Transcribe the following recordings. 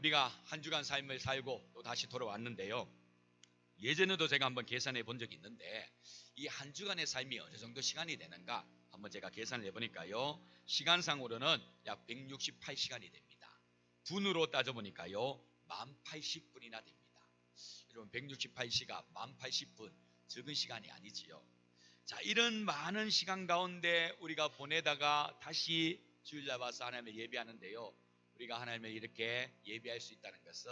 우리가 한 주간 삶을 살고 또 다시 돌아왔는데요. 예전에도 제가 한번 계산해 본 적이 있는데 이 한 주간의 삶이 어느 정도 시간이 되는가 한번 제가 계산을 해보니까요. 시간상으로는 약 168시간이 됩니다. 분으로 따져보니까요. 1080분이나 됩니다. 여러분 168시간 1080분 적은 시간이 아니지요. 자, 이런 많은 시간 가운데 우리가 보내다가 다시 주일날 와서 하나님을 예배하는데요. 우리가 하나님을 이렇게 예배할 수 있다는 것은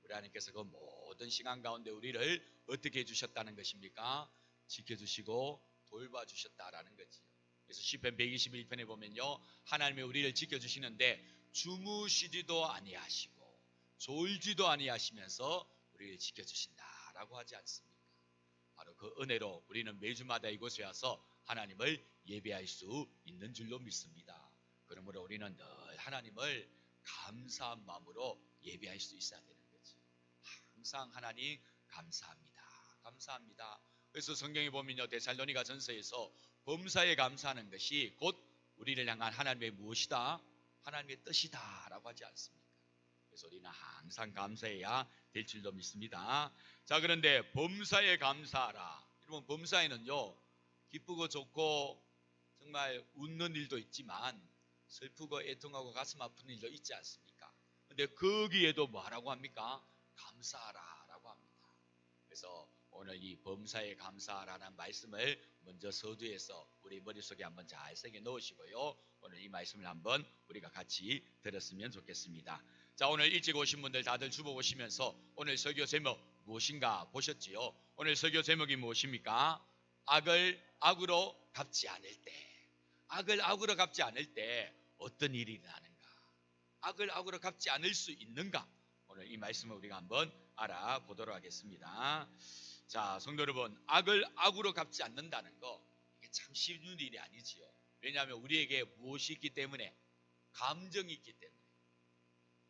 우리 하나님께서 그 모든 시간 가운데 우리를 어떻게 해주셨다는 것입니까? 지켜주시고 돌봐주셨다라는 거지요. 그래서 시편 121편에 보면요, 하나님이 우리를 지켜주시는데 주무시지도 아니하시고 졸지도 아니하시면서 우리를 지켜주신다라고 하지 않습니까? 바로 그 은혜로 우리는 매주마다 이곳에 와서 하나님을 예배할 수 있는 줄로 믿습니다. 그러므로 우리는 늘 하나님을 감사한 마음으로 예배할 수 있어야 되는 거지. 항상 하나님 감사합니다. 감사합니다. 그래서 성경에 보면요, 데살로니가 전서에서 범사에 감사하는 것이 곧 우리를 향한 하나님의 무엇이다? 하나님의 뜻이다 라고 하지 않습니까? 그래서 우리는 항상 감사해야 될 줄로 믿습니다. 자, 그런데 범사에 감사하라. 여러분, 범사에는요, 기쁘고 좋고 정말 웃는 일도 있지만 슬프고 애통하고 가슴 아픈 일도 있지 않습니까? 근데 거기에도 뭐라고 합니까? 감사하라라고 합니다. 그래서 오늘 이 범사에 감사하라는 말씀을 먼저 서두에서 우리 머릿속에 한번 잘 새겨 넣으시고요. 오늘 이 말씀을 한번 우리가 같이 들었으면 좋겠습니다. 자, 오늘 일찍 오신 분들 다들 주보 보시면서 오늘 설교 제목 무엇인가 보셨지요? 오늘 설교 제목이 무엇입니까? 악을 악으로 갚지 않을 때, 악을 악으로 갚지 않을 때 어떤 일이 일어나는가? 악을 악으로 갚지 않을 수 있는가? 오늘 이 말씀을 우리가 한번 알아보도록 하겠습니다. 자, 성도 여러분, 악을 악으로 갚지 않는다는 거 이게 참 쉬운 일이 아니지요. 왜냐하면 우리에게 무엇이 있기 때문에, 감정이 있기 때문에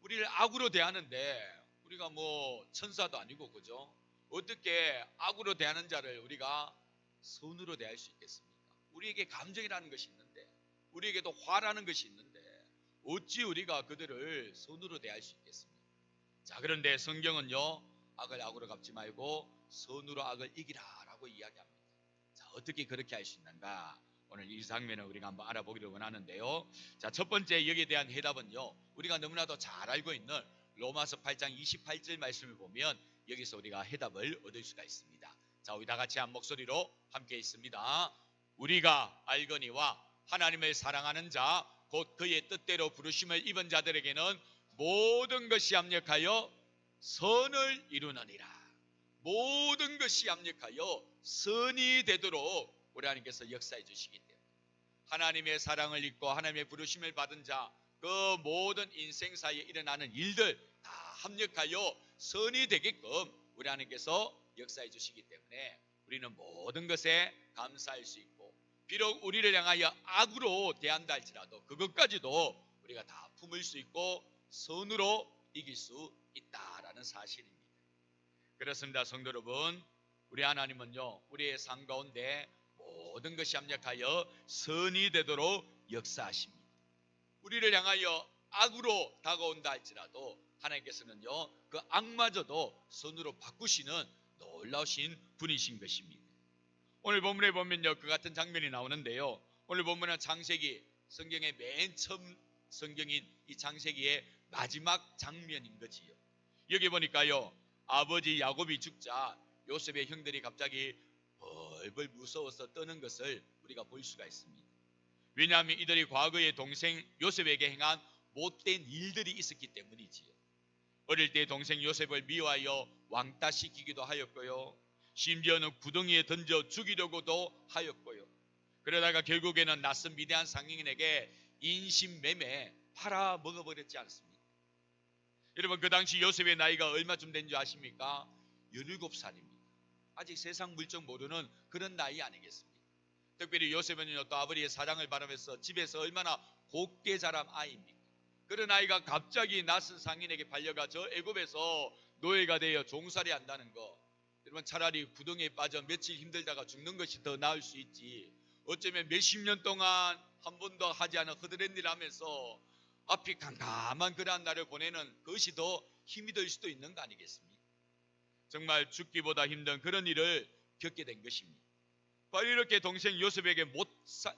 우리를 악으로 대하는데 우리가 뭐 천사도 아니고, 그죠? 어떻게 악으로 대하는 자를 우리가 선으로 대할 수 있겠습니까? 우리에게 감정이라는 것이 있는데, 우리에게도 화라는 것이 있는데 어찌 우리가 그들을 선으로 대할 수 있겠습니까? 자, 그런데 성경은요, 악을 악으로 갚지 말고 선으로 악을 이기라라고 이야기합니다. 자, 어떻게 그렇게 할 수 있는가? 오늘 이 장면을 우리가 한번 알아보기를 원하는데요. 자, 첫 번째 여기에 대한 해답은요, 우리가 너무나도 잘 알고 있는 로마서 8장 28절 말씀을 보면 여기서 우리가 해답을 얻을 수가 있습니다. 자, 우리 다 같이 한 목소리로 함께 있습니다. 우리가 알거니와 하나님을 사랑하는 자 곧 그의 뜻대로 부르심을 입은 자들에게는 모든 것이 합력하여 선을 이루느니라. 모든 것이 합력하여 선이 되도록 우리 하나님께서 역사해 주시기 때문에 하나님의 사랑을 입고 하나님의 부르심을 받은 자, 그 모든 인생사에 일어나는 일들 다 합력하여 선이 되게끔 우리 하나님께서 역사해 주시기 때문에 우리는 모든 것에 감사할 수 있고, 비록 우리를 향하여 악으로 대한다 할지라도 그것까지도 우리가 다 품을 수 있고 선으로 이길 수 있다라는 사실입니다. 그렇습니다. 성도 여러분, 우리 하나님은요, 우리의 삶 가운데 모든 것이 합력하여 선이 되도록 역사하십니다. 우리를 향하여 악으로 다가온다 할지라도 하나님께서는요, 그 악마저도 선으로 바꾸시는 놀라우신 분이신 것입니다. 오늘 본문에 보면요, 그 같은 장면이 나오는데요. 오늘 본문은 창세기, 성경의 맨 처음 성경인 이 창세기의 마지막 장면인 거지요. 여기 보니까요, 아버지 야곱이 죽자 요셉의 형들이 갑자기 벌벌 무서워서 떠는 것을 우리가 볼 수가 있습니다. 왜냐하면 이들이 과거에 동생 요셉에게 행한 못된 일들이 있었기 때문이지요. 어릴 때 동생 요셉을 미워하여 왕따시키기도 하였고요, 심지어는 구덩이에 던져 죽이려고도 하였고요, 그러다가 결국에는 낯선 미대한 상인에게 인신매매 팔아 먹어버렸지 않습니까? 여러분, 그 당시 요셉의 나이가 얼마쯤 된 줄 아십니까? 17살입니다. 아직 세상 물정 모르는 그런 나이 아니겠습니까? 특별히 요셉은요, 또 아버지의 사랑을 바라면서 집에서 얼마나 곱게 자란 아이입니까? 그런 아이가 갑자기 낯선 상인에게 팔려가 저 애굽에서 노예가 되어 종살이 한다는 거, 여러분, 차라리 구덩이에 빠져 며칠 힘들다가 죽는 것이 더 나을 수 있지, 어쩌면 몇십 년 동안 한 번도 하지 않은 허드렛 일 하면서 앞이 캄캄한 그러한 날을 보내는 그것이 더 힘이 될 수도 있는 거 아니겠습니까? 정말 죽기보다 힘든 그런 일을 겪게 된 것입니다. 바로 이렇게 동생 요셉에게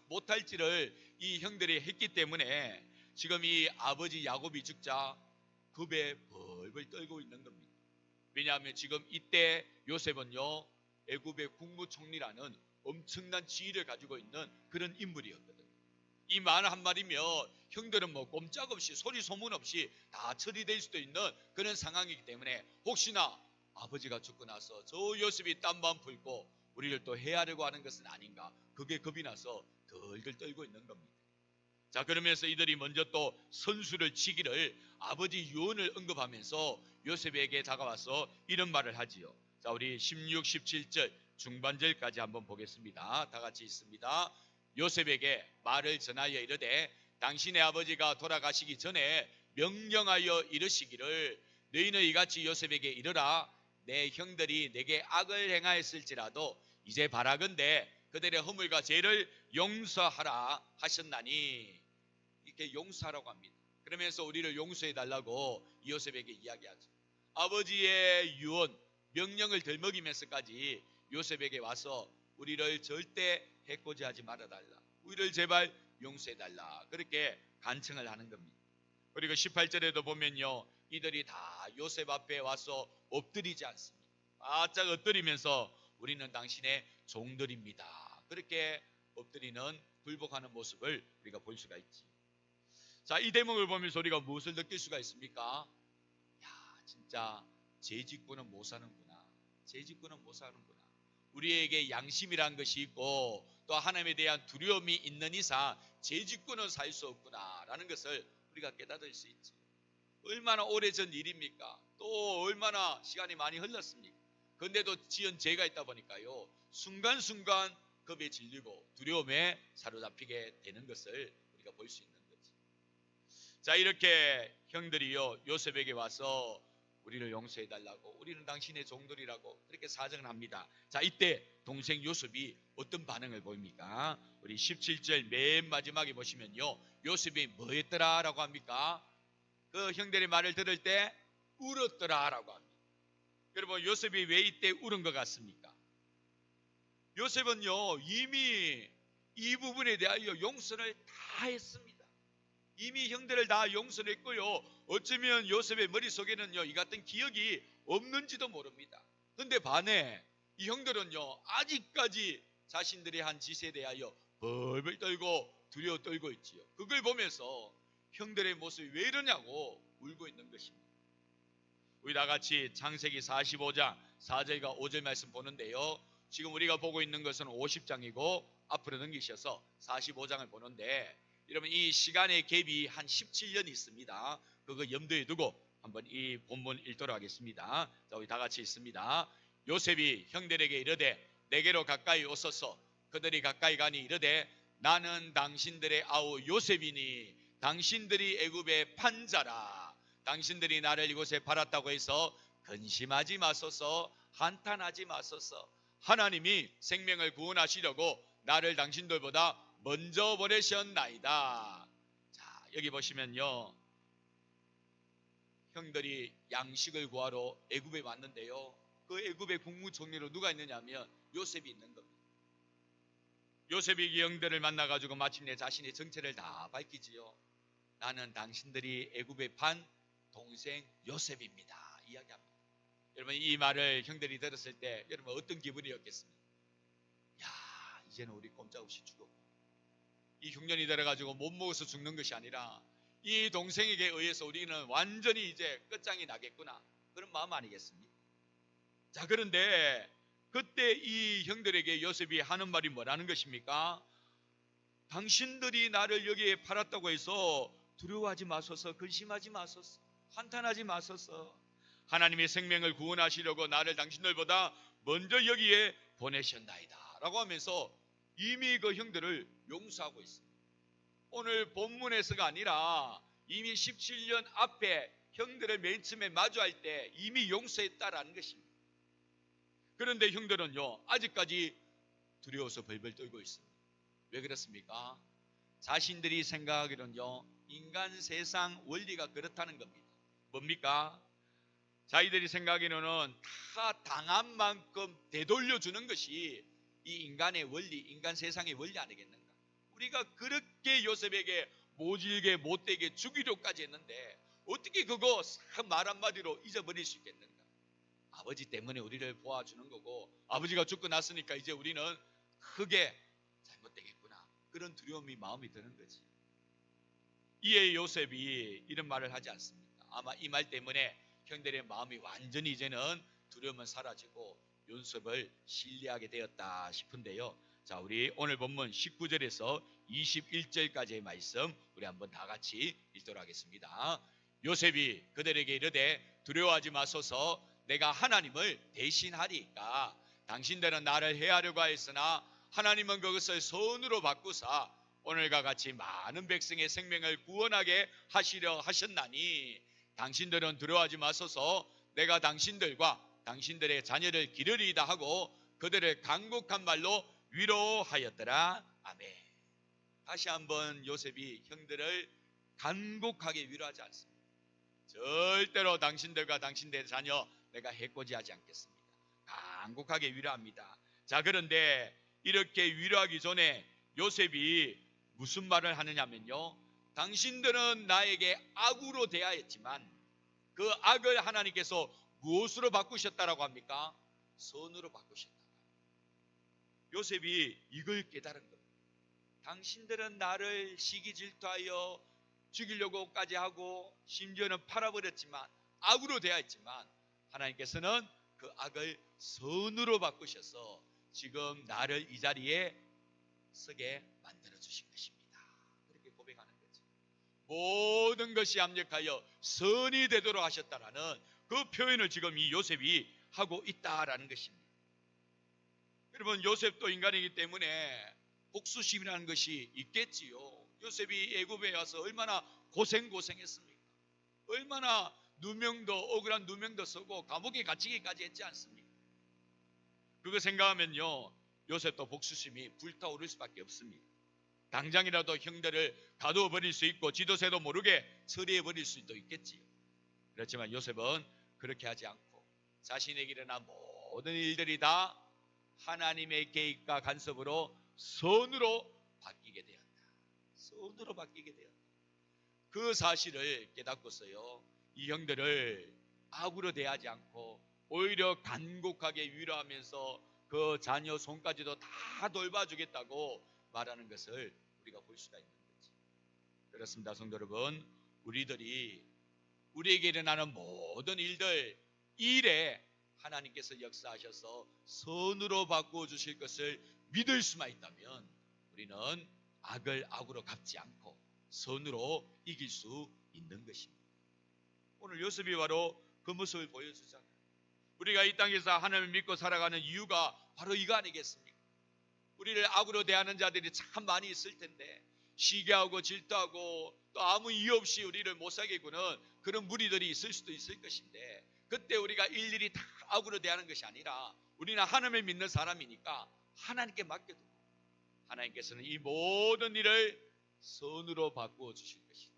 못할지를 이 형들이 했기 때문에 지금 이 아버지 야곱이 죽자 겁에 벌벌 떨고 있는 겁니다. 왜냐하면 지금 이때 요셉은요, 애굽의 국무총리라는 엄청난 지위를 가지고 있는 그런 인물이었거든요. 이 말 한마디면 형들은 뭐 꼼짝없이 소리 소문 없이 다 처리될 수도 있는 그런 상황이기 때문에 혹시나 아버지가 죽고 나서 저 요셉이 땀만 풀고 우리를 또 해하려고 하는 것은 아닌가, 그게 겁이 나서 덜덜 떨고 있는 겁니다. 자, 그러면서 이들이 먼저 또 선수를 치기를 아버지 유언을 언급하면서 요셉에게 다가와서 이런 말을 하지요. 자, 우리 16, 17절 중반절까지 한번 보겠습니다. 다 같이 있습니다. 요셉에게 말을 전하여 이르되 당신의 아버지가 돌아가시기 전에 명령하여 이르시기를 너희는 이같이 요셉에게 이르라. 내 형들이 내게 악을 행하였을지라도 이제 바라건대 그들의 허물과 죄를 용서하라 하셨나니, 이렇게 용서하라고 합니다. 그러면서 우리를 용서해 달라고 요셉에게 이야기하죠. 아버지의 유언, 명령을 덜먹이면서까지 요셉에게 와서 우리를 절대 해코지하지 말아달라, 우리를 제발 용서해 달라, 그렇게 간청을 하는 겁니다. 그리고 18절에도 보면요, 이들이 다 요셉 앞에 와서 엎드리지 않습니다. 바짝 엎드리면서 우리는 당신의 종들입니다, 그렇게 엎드리는 굴복하는 모습을 우리가 볼 수가 있지. 자, 이 대목을 보면서 우리가 무엇을 느낄 수가 있습니까? 야, 진짜 죄 짓고는 못 사는구나. 죄 짓고는 못 사는구나. 우리에게 양심이란 것이 있고 또 하나님에 대한 두려움이 있는 이상 죄 짓고는 살 수 없구나라는 것을 우리가 깨닫을 수 있지. 얼마나 오래전 일입니까? 또 얼마나 시간이 많이 흘렀습니까? 그런데도 지은 죄가 있다 보니까요, 순간순간 겁에 질리고 두려움에 사로잡히게 되는 것을 우리가 볼 수 있는 거지. 자, 이렇게 형들이요 요셉에게 와서 우리를 용서해 달라고, 우리는 당신의 종들이라고 그렇게 사정을 합니다. 자, 이때 동생 요셉이 어떤 반응을 보입니까? 우리 17절 맨 마지막에 보시면요, 요셉이 뭐 했더라 라고 합니까? 그 형들의 말을 들을 때 울었더라 라고 합니다. 여러분, 요셉이 왜 이때 울은 것 같습니까? 요셉은요 이미 이 부분에 대하여 용서를 다 했습니다. 이미 형들을 다 용서했고요, 어쩌면 요셉의 머릿속에는요 이 같은 기억이 없는지도 모릅니다. 그런데 반해 이 형들은요 아직까지 자신들의 한 짓에 대하여 벌벌 떨고 두려워 떨고 있지요. 그걸 보면서 형들의 모습이 왜 이러냐고 울고 있는 것입니다. 우리 다 같이 창세기 45장 4절과 5절 말씀 보는데요, 지금 우리가 보고 있는 것은 50장이고 앞으로 넘기셔서 45장을 보는데, 여러분 이 시간의 갭이 한 17년이 있습니다. 그거 염두에 두고 한번 이 본문 읽도록 하겠습니다. 자, 우리 다 같이 있습니다. 요셉이 형들에게 이르되 내게로 가까이 오소서. 그들이 가까이 가니 이르되 나는 당신들의 아우 요셉이니 당신들이 애굽의 판자라. 당신들이 나를 이곳에 팔았다고 해서 근심하지 마소서, 한탄하지 마소서. 하나님이 생명을 구원하시려고 나를 당신들보다 먼저 보내셨나이다. 자, 여기 보시면요, 형들이 양식을 구하러 애굽에 왔는데요, 그 애굽의 국무총리로 누가 있느냐 하면 요셉이 있는 겁니다. 요셉이 이 형들을 만나가지고 마침내 자신의 정체를 다 밝히지요. 나는 당신들이 애굽에 판 동생 요셉입니다 이야기합니다. 여러분, 이 말을 형들이 들었을 때 여러분 어떤 기분이었겠습니까? 야, 이제는 우리 꼼짝없이 죽었고, 이 흉년이 들어가지고 못 먹어서 죽는 것이 아니라 이 동생에게 의해서 우리는 완전히 이제 끝장이 나겠구나, 그런 마음 아니겠습니까? 자, 그런데 그때 이 형들에게 요셉이 하는 말이 뭐라는 것입니까? 당신들이 나를 여기에 팔았다고 해서 두려워하지 마소서, 근심하지 마소서, 한탄하지 마소서. 하나님의 생명을 구원하시려고 나를 당신들보다 먼저 여기에 보내셨나이다 라고 하면서 이미 그 형들을 용서하고 있습니다. 오늘 본문에서가 아니라 이미 17년 앞에 형들을 맨 처음에 마주할 때 이미 용서했다라는 것입니다. 그런데 형들은요 아직까지 두려워서 벌벌 떨고 있습니다. 왜 그렇습니까? 자신들이 생각하기로는요 인간 세상 원리가 그렇다는 겁니다. 뭡니까? 자기들이 생각에는 다 당한 만큼 되돌려주는 것이 이 인간의 원리, 인간 세상의 원리 아니겠는가? 우리가 그렇게 요셉에게 모질게 못되게 주기로까지 했는데 어떻게 그거 말 한마디로 잊어버릴 수 있겠는가? 아버지 때문에 우리를 보아주는 거고 아버지가 죽고 났으니까 이제 우리는 크게 잘못되겠구나. 그런 두려움이 마음이 드는 거지. 이에 요셉이 이런 말을 하지 않습니까? 아마 이 말 때문에 형들의 마음이 완전히 이제는 두려움은 사라지고 요셉을 신뢰하게 되었다 싶은데요. 자, 우리 오늘 본문 19절에서 21절까지의 말씀 우리 한번 다 같이 읽도록 하겠습니다. 요셉이 그들에게 이르되 두려워하지 마소서 내가 하나님을 대신하리이까 당신들은 나를 해하려고 하였으나 하나님은 그것을 선으로 바꾸사 오늘과 같이 많은 백성의 생명을 구원하게 하시려 하셨나니 당신들은 두려워하지 마소서 내가 당신들과 당신들의 자녀를 기르리이다 하고 그들을 간곡한 말로 위로하였더라. 아멘. 다시 한번 요셉이 형들을 간곡하게 위로하지 않습니다. 절대로 당신들과 당신들의 자녀 내가 해코지하지 않겠습니다. 간곡하게 위로합니다. 자, 그런데 이렇게 위로하기 전에 요셉이 무슨 말을 하느냐면요, 당신들은 나에게 악으로 대하였지만 그 악을 하나님께서 무엇으로 바꾸셨다라고 합니까? 선으로 바꾸셨다. 요셉이 이걸 깨달은 겁니다. 당신들은 나를 시기 질투하여 죽이려고까지 하고 심지어는 팔아버렸지만 악으로 대하였지만 하나님께서는 그 악을 선으로 바꾸셔서 지금 나를 이 자리에 서게 만들어 주신 것입니다. 그렇게 고백하는 거죠. 모든 것이 합력하여 선이 되도록 하셨다라는 그 표현을 지금 이 요셉이 하고 있다라는 것입니다. 여러분, 요셉도 인간이기 때문에 복수심이라는 것이 있겠지요. 요셉이 애굽에 와서 얼마나 고생했습니까? 얼마나 누명도 억울한 누명도 쓰고 감옥에 갇히기까지 했지 않습니까? 그거 생각하면요, 요셉도 복수심이 불타오를 수밖에 없습니다. 당장이라도 형들을 가두어 버릴 수 있고 지도새도 모르게 처리해 버릴 수도 있겠지요. 그렇지만 요셉은 그렇게 하지 않고 자신에게 일어난 모든 일들이 다 하나님의 계획과 간섭으로 선으로 바뀌게 되었다. 선으로 바뀌게 되었다. 그 사실을 깨닫고서요, 이 형들을 악으로 대하지 않고 오히려 간곡하게 위로하면서 그 자녀 손까지도 다 돌봐주겠다고 말하는 것을 우리가 볼 수가 있는 거지. 그렇습니다, 성도 여러분. 우리에게 일어나는 모든 일에 하나님께서 역사하셔서 선으로 바꾸어 주실 것을 믿을 수만 있다면 우리는 악을 악으로 갚지 않고 선으로 이길 수 있는 것입니다. 오늘 요셉이 바로 그 모습을 보여주잖아요. 우리가 이 땅에서 하나님을 믿고 살아가는 이유가 바로 이거 아니겠습니까? 우리를 악으로 대하는 자들이 참 많이 있을 텐데 시기하고 질투하고 또 아무 이유 없이 우리를 못 살게 구는 그런 무리들이 있을 수도 있을 것인데 그때 우리가 일일이 다 악으로 대하는 것이 아니라 우리는 하나님을 믿는 사람이니까 하나님께 맡겨두고 하나님께서는 이 모든 일을 선으로 바꾸어 주실 것이다.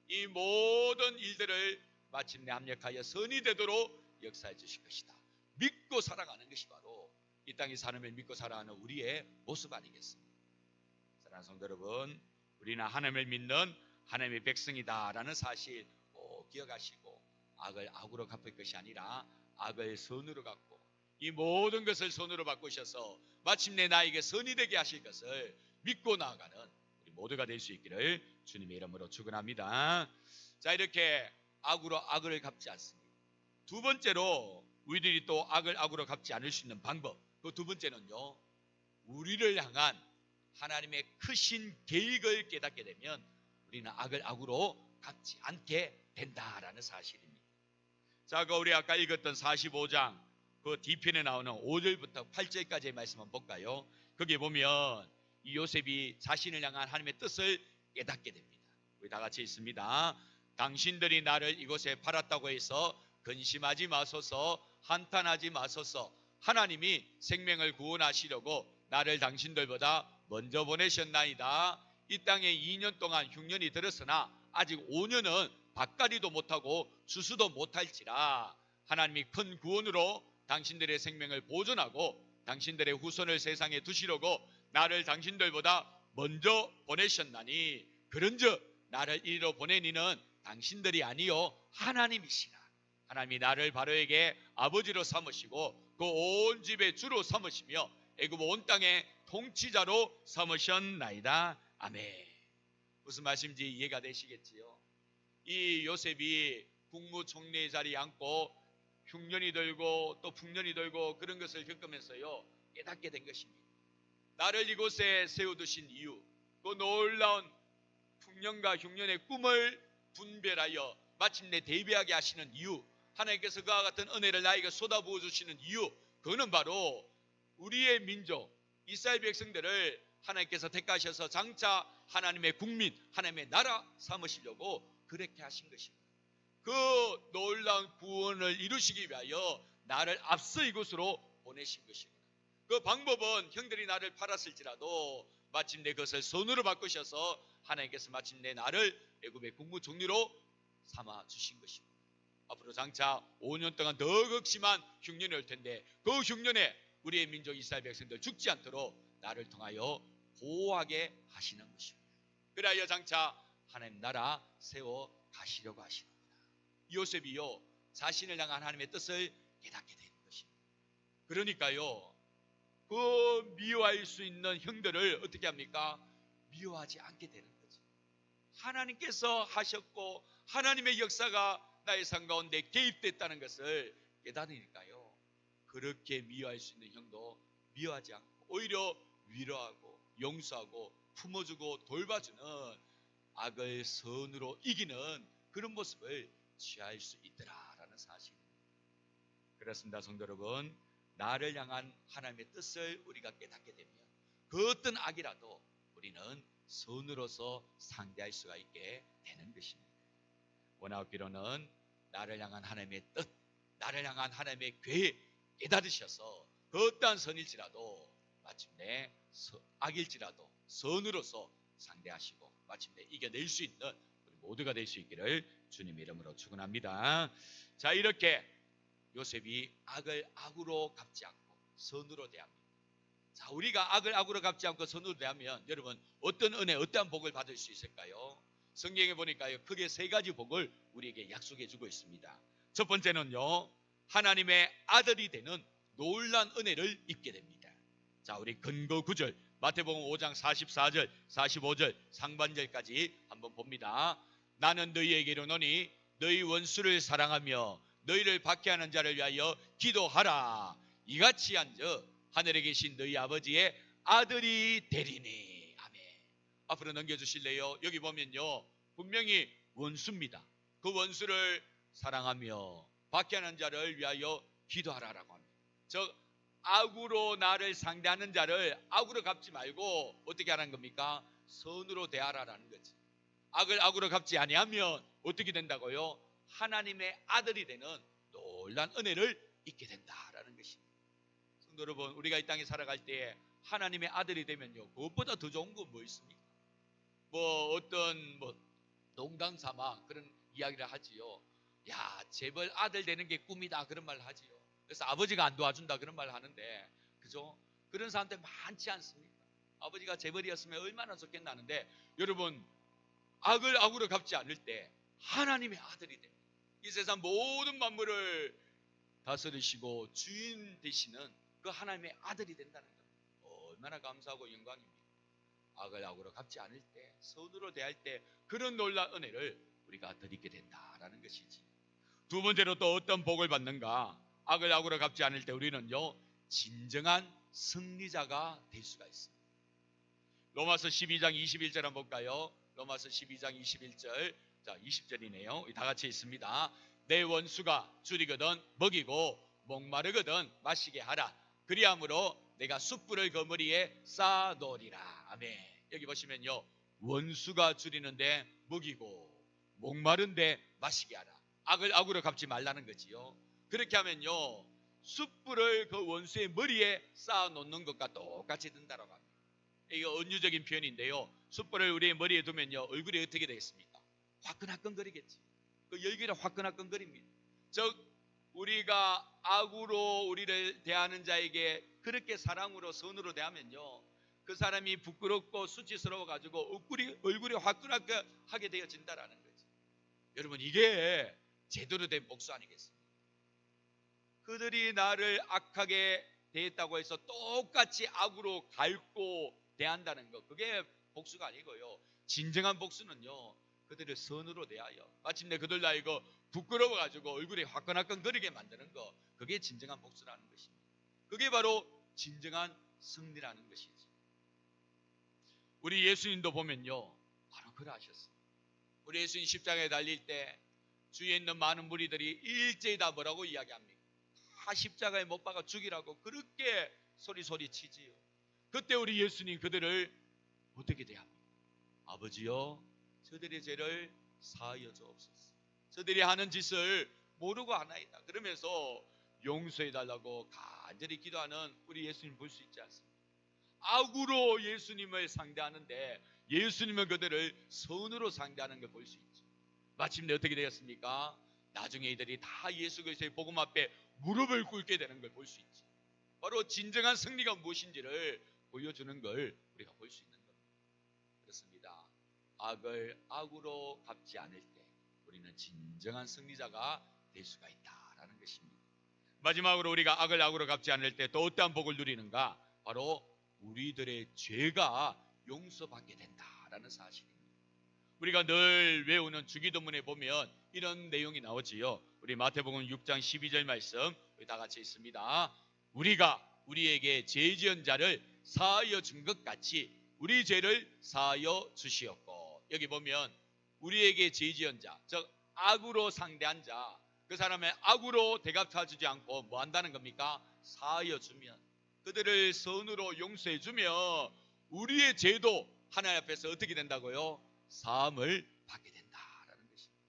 이 모든 일들을 마침내 합력하여 선이 되도록 역사해 주실 것이다. 믿고 살아가는 것이 바로 이 땅에서 하나님을 믿고 살아가는 우리의 모습 아니겠습니까? 사랑하는 성도 여러분, 우리는 하나님을 믿는 하나님의 백성이다라는 사실 꼭 기억하시고 악을 악으로 갚을 것이 아니라 악을 선으로 갚고 이 모든 것을 선으로 바꾸셔서 마침내 나에게 선이 되게 하실 것을 믿고 나아가는 우리 모두가 될 수 있기를 주님의 이름으로 축원합니다. 자, 이렇게 악으로 악을 갚지 않습니다. 두 번째로 우리들이 또 악을 악으로 갚지 않을 수 있는 방법, 그 두 번째는요, 우리를 향한 하나님의 크신 계획을 깨닫게 되면 우리는 악을 악으로 갚지 않게 된다라는 사실입니다. 자, 우리 아까 읽었던 45장 그 뒤편에 나오는 5절부터 8절까지의 말씀 한번 볼까요? 거기 보면 이 요셉이 자신을 향한 하나님의 뜻을 깨닫게 됩니다. 우리 다 같이 읽습니다. 당신들이 나를 이곳에 팔았다고 해서 근심하지 마소서, 한탄하지 마소서. 하나님이 생명을 구원하시려고 나를 당신들보다 먼저 보내셨나이다. 이 땅에 2년 동안 흉년이 들었으나 아직 5년은 밭갈이도 못하고 추수도 못할지라 하나님이 큰 구원으로 당신들의 생명을 보존하고 당신들의 후손을 세상에 두시려고 나를 당신들보다 먼저 보내셨나니 그런즉 나를 이리로 보낸 이는 당신들이 아니요 하나님이시라. 하나님이 나를 바로에게 아버지로 삼으시고 그 온 집의 주로 삼으시며 애굽 온 땅의 통치자로 삼으셨나이다. 아멘. 무슨 말씀인지 이해가 되시겠지요? 이 요셉이 국무총리 자리에 앉고 흉년이 들고 또 풍년이 들고 그런 것을 겪으면서요 깨닫게 된 것입니다. 나를 이곳에 세워두신 이유, 그 놀라운 풍년과 흉년의 꿈을 분별하여 마침내 대비하게 하시는 이유, 하나님께서 그와 같은 은혜를 나에게 쏟아부어 주시는 이유, 그거는 바로 우리의 민족 이스라엘 백성들을 하나님께서 택하셔서 장차 하나님의 국민, 하나님의 나라 삼으시려고 그렇게 하신 것입니다. 그 놀라운 구원을 이루시기 위하여 나를 앞서 이곳으로 보내신 것이구나. 그 방법은 형들이 나를 팔았을지라도 마침내 그것을 손으로 바꾸셔서 하나님께서 마침내 나를 애굽의 국무총리로 삼아 주신 것입니다. 앞으로 장차 5년 동안 더 극심한 흉년이 올 텐데 그 흉년에 우리의 민족 이스라엘 백성들 죽지 않도록 나를 통하여 보호하게 하시는 것입니다. 그리하여 장차 하나님 나라 세워 가시려고 하시는 요셉이요 자신을 향한 하나님의 뜻을 깨닫게 되는 것입니다. 그러니까요 그 미워할 수 있는 형들을 어떻게 합니까? 미워하지 않게 되는 거죠. 하나님께서 하셨고 하나님의 역사가 나의 삶 가운데 개입됐다는 것을 깨닫으니까요 그렇게 미워할 수 있는 형도 미워하지 않고 오히려 위로하고 용서하고 품어주고 돌봐주는 악을 선으로 이기는 그런 모습을 취할 수 있더라라는 사실입니다. 그렇습니다. 성도 여러분, 나를 향한 하나님의 뜻을 우리가 깨닫게 되면 그 어떤 악이라도 우리는 선으로서 상대할 수가 있게 되는 것입니다. 원하옵기로는 나를 향한 하나님의 뜻, 나를 향한 하나님의 계획 깨달으셔서 그 어떠한 선일지라도 마침내 악일지라도 선으로서 상대하시고 마침내 이겨낼 수 있는 우리 모두가 될 수 있기를 주님 이름으로 축원합니다. 자, 이렇게 요셉이 악을 악으로 갚지 않고 선으로 대합니다. 자, 우리가 악을 악으로 갚지 않고 선으로 대하면 여러분 어떤 은혜, 어떠한 복을 받을 수 있을까요? 성경에 보니까요 크게 세 가지 복을 우리에게 약속해 주고 있습니다. 첫 번째는요 하나님의 아들이 되는 놀라운 은혜를 입게 됩니다. 자, 우리 근거 9절 마태복음 5장 44절 45절 상반절까지 한번 봅니다. 나는 너희에게 이르노니 너희 원수를 사랑하며 너희를 박해하는 자를 위하여 기도하라. 이같이 한즉 하늘에 계신 너희 아버지의 아들이 되리니. 아멘. 앞으로 넘겨주실래요? 여기 보면요 분명히 원수입니다. 그 원수를 사랑하며 박해하는 자를 위하여 기도하라라고 합니다. 즉 악으로 나를 상대하는 자를 악으로 갚지 말고 어떻게 하라는 겁니까? 선으로 대하라라는 거지. 악을 악으로 갚지 아니하면 어떻게 된다고요? 하나님의 아들이 되는 놀라운 은혜를 잊게 된다라는 것입니다. 성도 여러분, 우리가 이 땅에 살아갈 때 하나님의 아들이 되면요 그것보다 더 좋은 건 뭐 있습니까? 어떤 농담 삼아 그런 이야기를 하지요. 야, 재벌 아들 되는 게 꿈이다 그런 말을 하지요. 그래서 아버지가 안 도와준다 그런 말을 하는데 그죠? 그런 사람들 많지 않습니까? 아버지가 재벌이었으면 얼마나 좋겠나 하는데 여러분 악을 악으로 갚지 않을 때 하나님의 아들이 됩니다. 이 세상 모든 만물을 다스리시고 주인 되시는 그 하나님의 아들이 된다는 겁니다. 얼마나 감사하고 영광입니다. 악을 악으로 갚지 않을 때 선으로 대할 때 그런 놀라운 은혜를 우리가 드리게 된다라는 것이지. 두 번째로 또 어떤 복을 받는가? 악을 악으로 갚지 않을 때 우리는요 진정한 승리자가 될 수가 있습니다. 로마서 12장 21절 한번 볼까요? 로마서 12장 21절, 자 20절이네요. 다 같이 있습니다. 내 원수가 줄이거든 먹이고 목마르거든 마시게 하라. 그리함으로 내가 숯불을 그 머리에 쌓아놓으리라. 아멘. 여기 보시면요 원수가 줄이는데 먹이고 목마른데 마시게 하라. 악을 악으로 갚지 말라는 거지요. 그렇게 하면요 숯불을 그 원수의 머리에 쌓아놓는 것과 똑같이 된다라고 합니다. 이거 은유적인 표현인데요 숯불을 우리의 머리에 두면요 얼굴이 어떻게 되겠습니까? 화끈화끈거리겠지. 그 열기를 화끈화끈거립니다. 즉 우리가 악으로 우리를 대하는 자에게 그렇게 사랑으로 선으로 대하면요, 그 사람이 부끄럽고 수치스러워 가지고 얼굴이 화끈하게 되어진다라는 거지. 여러분, 이게 제대로 된 복수 아니겠습니까? 그들이 나를 악하게 대했다고 해서 똑같이 악으로 갈고 대한다는 거, 그게 복수가 아니고요. 진정한 복수는요, 그들을 선으로 대하여 마침내 그들 나 이거 부끄러워 가지고 얼굴이 화끈화끈거리게 만드는 거, 그게 진정한 복수라는 것입니다. 그게 바로 진정한 승리라는 것이지. 우리 예수님도 보면요, 바로 그러하셨어요. 우리 예수님 십자가에 달릴 때 주위에 있는 많은 무리들이 일제히 다 뭐라고 이야기합니까? 다 십자가에 못 박아 죽이라고 그렇게 소리 치지요. 그때 우리 예수님 그들을 어떻게 대합니까? 아버지여, 저들의 죄를 사하여 주옵소서. 저들이 하는 짓을 모르고 하나이다. 그러면서 용서해 달라고 간절히 기도하는 우리 예수님 볼 수 있지 않습니까? 악으로 예수님을 상대하는데 예수님은 그들을 선으로 상대하는 걸 볼 수 있죠. 마침내 어떻게 되었습니까? 나중에 이들이 다 예수 그리스도의 복음 앞에 무릎을 꿇게 되는 걸 볼 수 있죠. 바로 진정한 승리가 무엇인지를 보여주는 걸 우리가 볼 수 있는 겁니다. 그렇습니다. 악을 악으로 갚지 않을 때 우리는 진정한 승리자가 될 수가 있다라는 것입니다. 마지막으로 우리가 악을 악으로 갚지 않을 때 또 어떠한 복을 누리는가? 바로 우리들의 죄가 용서받게 된다라는 사실입니다. 우리가 늘 외우는 주기도문에 보면 이런 내용이 나오지요. 우리 마태복음 6장 12절 말씀 다 같이 있습니다. 우리가 우리에게 죄 지은 자를 사하여 준 것 같이 우리 죄를 사하여 주시옵고. 여기 보면 우리에게 죄 지은 자, 즉 악으로 상대한 자, 그 사람의 악으로 대갚아주지 않고 뭐 한다는 겁니까? 사하여 주면, 그들을 선으로 용서해 주면 우리의 죄도 하나님 앞에서 어떻게 된다고요? 사함을 받게 된다라는 것입니다.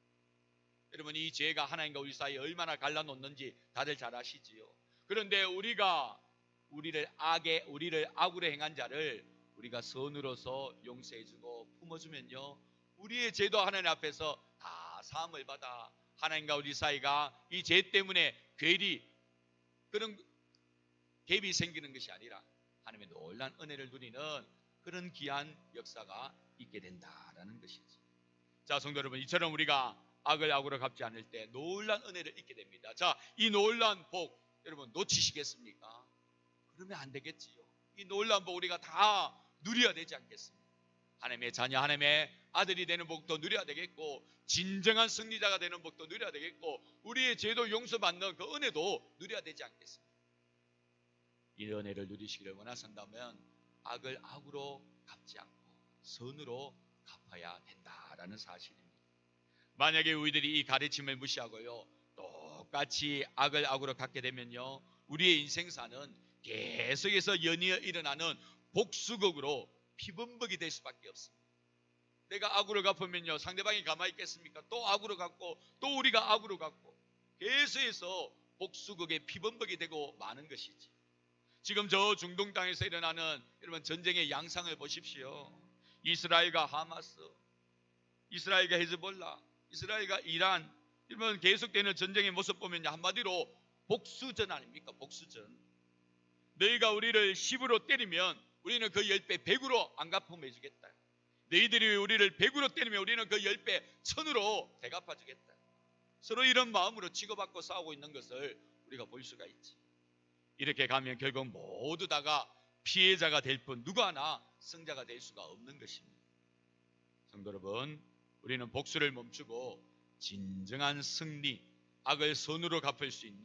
여러분, 이 죄가 하나님과 우리 사이에 얼마나 갈라놓는지 다들 잘 아시지요. 그런데 우리를 악으로 행한 자를 우리가 선으로서 용서해주고 품어주면요, 우리의 죄도 하나님 앞에서 다 사함을 받아 하나님과 우리 사이가 이 죄 때문에 괴리, 그런 갭이 생기는 것이 아니라 하나님의 놀라운 은혜를 누리는 그런 귀한 역사가 있게 된다라는 것이지. 자, 성도 여러분, 이처럼 우리가 악을 악으로 갚지 않을 때 놀라운 은혜를 잊게 됩니다. 자, 이 놀라운 복 여러분 놓치시겠습니까? 그러면 안 되겠지요. 이 놀라운 복 우리가 다 누려야 되지 않겠습니까? 하나님의 자녀, 하나님의 아들이 되는 복도 누려야 되겠고, 진정한 승리자가 되는 복도 누려야 되겠고, 우리의 죄도 용서받는 그 은혜도 누려야 되지 않겠습니까? 이 은혜를 누리시기를 원하신다면 악을 악으로 갚지 않고 선으로 갚아야 된다라는 사실입니다. 만약에 우리들이 이 가르침을 무시하고요, 똑같이 악을 악으로 갚게 되면요, 우리의 인생사는 계속해서 연이어 일어나는 복수극으로 피범벅이 될 수밖에 없습니다. 내가 악으로 갚으면요, 상대방이 가만히 있겠습니까? 또 악으로 갚고 또 우리가 악으로 갚고 계속해서 복수극의 피범벅이 되고 마는 것이지. 지금 저 중동 땅에서 일어나는 여러분 전쟁의 양상을 보십시오. 이스라엘과 하마스, 이스라엘과 헤즈볼라, 이스라엘과 이란, 이런 계속되는 전쟁의 모습 보면 한마디로 복수전 아닙니까? 복수전. 너희가 우리를 10으로 때리면 우리는 그 10배 100으로 안 갚으면 해주겠다. 너희들이 우리를 100으로 때리면 우리는 그 10배 1000으로 대갚아주겠다. 서로 이런 마음으로 치고받고 싸우고 있는 것을 우리가 볼 수가 있지. 이렇게 가면 결국 모두 다가 피해자가 될 뿐 누구 하나 승자가 될 수가 없는 것입니다. 성도 여러분, 우리는 복수를 멈추고 진정한 승리, 악을 선으로 갚을 수 있는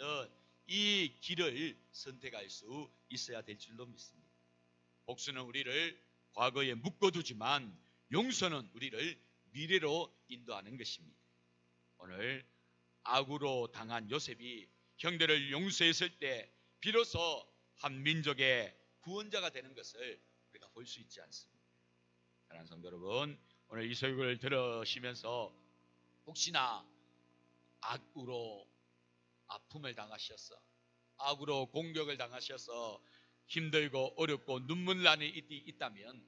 이 길을 선택할 수 있어야 될 줄로 믿습니다. 복수는 우리를 과거에 묶어두지만 용서는 우리를 미래로 인도하는 것입니다. 오늘 악으로 당한 요셉이 형들을 용서했을 때 비로소 한 민족의 구원자가 되는 것을 우리가 볼 수 있지 않습니까? 사랑하는 성도 여러분, 오늘 이 설교를 들으시면서 혹시나 악으로 아픔을 당하셨어, 악으로 공격을 당하셔서 힘들고 어렵고 눈물 나는 일이 있다면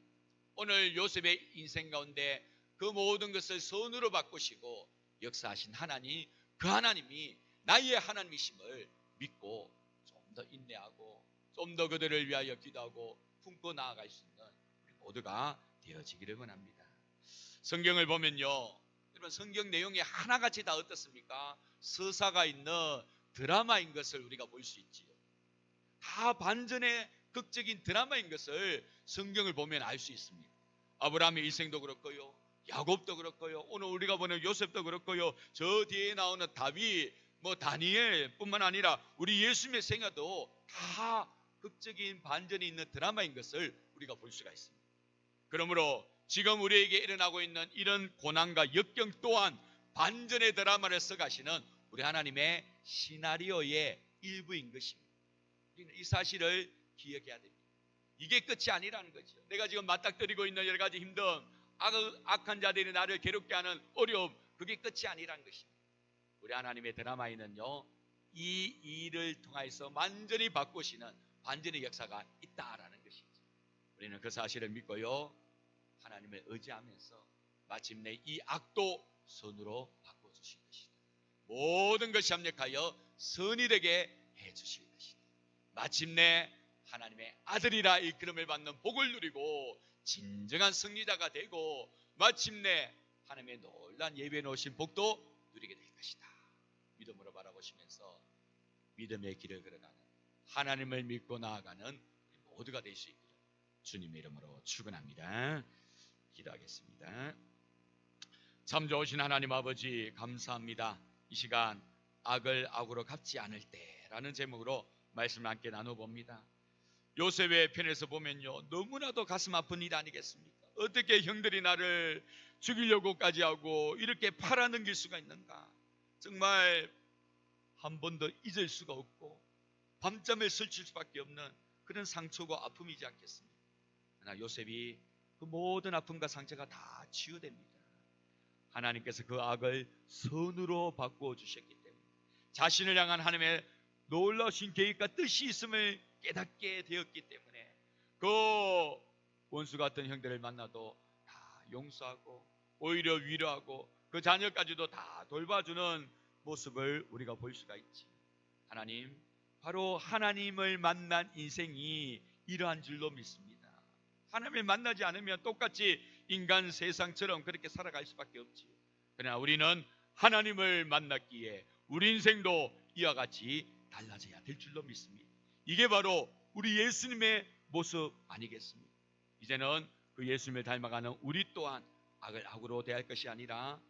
오늘 요셉의 인생 가운데 그 모든 것을 선으로 바꾸시고 역사하신 하나님, 그 하나님이 나의 하나님이심을 믿고 좀 더 인내하고 좀 더 그들을 위하여 기도하고 품고 나아갈 수 있는 우리 모두가 되어지기를 원합니다. 성경을 보면요, 여러분 성경 내용이 하나같이 다 어떻습니까? 서사가 있는 드라마인 것을 우리가 볼 수 있지요. 다 반전의 극적인 드라마인 것을 성경을 보면 알 수 있습니다. 아브라함의 일생도 그렇고요, 야곱도 그렇고요, 오늘 우리가 보는 요셉도 그렇고요, 저 뒤에 나오는 다윗, 다니엘뿐만 아니라 우리 예수님의 생애도 다 극적인 반전이 있는 드라마인 것을 우리가 볼 수가 있습니다. 그러므로 지금 우리에게 일어나고 있는 이런 고난과 역경 또한 반전의 드라마를 써가시는 우리 하나님의 시나리오의 일부인 것입니다. 우리는 이 사실을 기억해야 됩니다. 이게 끝이 아니라는 거죠. 내가 지금 맞닥뜨리고 있는 여러 가지 힘듦, 악한 자들이 나를 괴롭게 하는 어려움, 그게 끝이 아니라는 것입니다. 우리 하나님의 드라마에는요, 이 일을 통해서 완전히 바꾸시는 반전의 역사가 있다라는 것이죠. 우리는 그 사실을 믿고요, 하나님을 의지하면서 마침내 이 악도 선으로 바꿔주실 것이다. 모든 것이 합력하여 선이 되게 해주실 것이다. 마침내 하나님의 아들이라 일컬음을 받는 복을 누리고 진정한 승리자가 되고 마침내 하나님의 놀란 예비해 놓으신 복도 누리게 될 것이다. 믿음으로 바라보시면서 믿음의 길을 걸어가는, 하나님을 믿고 나아가는 모두가 될 수 있기를 주님의 이름으로 축원합니다. 기도하겠습니다. 참 좋으신 하나님 아버지, 감사합니다. 이 시간 악을 악으로 갚지 않을 때라는 제목으로 말씀을 함께 나눠봅니다. 요셉의 편에서 보면요, 너무나도 가슴 아픈 일 아니겠습니까? 어떻게 형들이 나를 죽이려고까지 하고 이렇게 팔아넘길 수가 있는가? 정말 한 번도 잊을 수가 없고 밤잠을 설칠 수밖에 없는 그런 상처고 아픔이지 않겠습니까? 그러나 요셉이 그 모든 아픔과 상처가 다 치유됩니다. 하나님께서 그 악을 선으로 바꾸어 주셨기 때문에 자신을 향한 하나님의 놀라우신 계획과 뜻이 있음을 깨닫게 되었기 때문에 그 원수 같은 형들을 만나도 다 용서하고 오히려 위로하고 그 자녀까지도 다 돌봐주는 모습을 우리가 볼 수가 있지. 하나님, 바로 하나님을 만난 인생이 이러한 줄로 믿습니다. 하나님을 만나지 않으면 똑같이 인간 세상처럼 그렇게 살아갈 수밖에 없지. 그러나 우리는 하나님을 만났기에 우리 인생도 이와 같이 달라져야 될 줄로 믿습니다. 이게 바로 우리 예수님의 모습 아니겠습니까? 이제는 그 예수님을 닮아가는 우리 또한 악을 악으로 대할 것이 아니라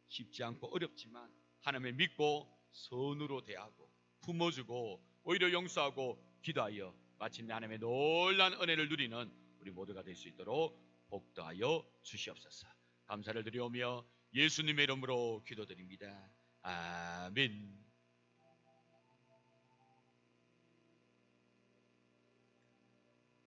쉽지 않고 어렵지만 하나님을 믿고 선으로 대하고 품어주고 오히려 용서하고 기도하여 마침내 하나님의 놀라운 은혜를 누리는 우리 모두가 될 수 있도록 복도하여 주시옵소서. 감사를 드리오며 예수님의 이름으로 기도드립니다. 아멘.